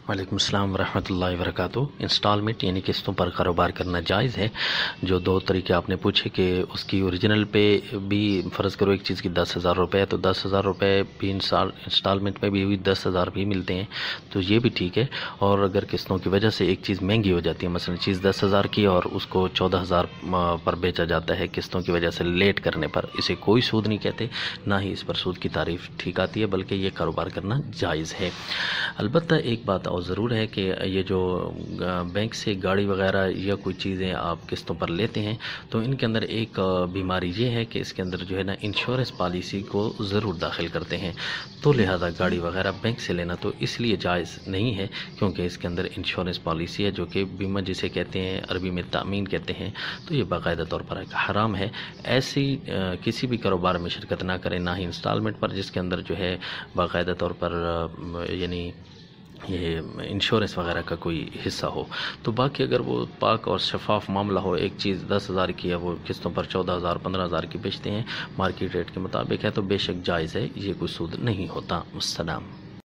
वालेकुम अस्सलाम वरहमतुल्लाहि वबरकातुहू। इंस्टॉलमेंट यानी किस्तों पर कारोबार करना जायज़ है। जो दो तरीके आपने पूछे कि उसकी ओरिजिनल पे भी फ़र्ज़ करो एक चीज़ की 10,000 रुपये है तो 10,000 रुपये भी इंस्टॉलमेंट में भी हुई 10,000 भी मिलते हैं, तो ये भी ठीक है। और अगर किस्तों की वजह से एक चीज़ महंगी हो जाती है, मसलन चीज़ 10,000 की और उसको 14,000 पर बेचा जाता है किस्तों की वजह से लेट करने पर, इसे कोई सूद नहीं कहते, ना ही इस पर सूद की तारीफ़ ठीक आती है, बल्कि ये कारोबार करना जायज़ है। अलबत्ता एक बात और ज़रूर है कि ये जो बैंक से गाड़ी वगैरह या कोई चीज़ें आप किस्तों पर लेते हैं तो इनके अंदर एक बीमारी ये है कि इसके अंदर जो है ना इंश्योरेंस पॉलिसी को ज़रूर दाखिल करते हैं, तो लिहाजा गाड़ी वगैरह बैंक से लेना तो इसलिए जायज़ नहीं है क्योंकि इसके अंदर इंश्योरेंस पॉलिसी है, जो कि बीमा जिसे कहते हैं, अरबी में तामीन कहते हैं, तो ये बाकायदा तौर पर एक हराम है। ऐसी किसी भी कारोबार में शिरकत ना करें, ना ही इंस्टॉलमेंट पर जिसके अंदर जो है बाकायदा तौर पर यानी ये इंश्योरेंस वगैरह का कोई हिस्सा हो। तो बाकी अगर वो पाक और शफाफ मामला हो, एक चीज़ 10,000 की है वो किस्तों पर 14,000 15,000 की बेचते हैं, मार्केट रेट के मुताबिक है, तो बेशक जायज़ है, ये कोई सूद नहीं होता। अस्सलाम।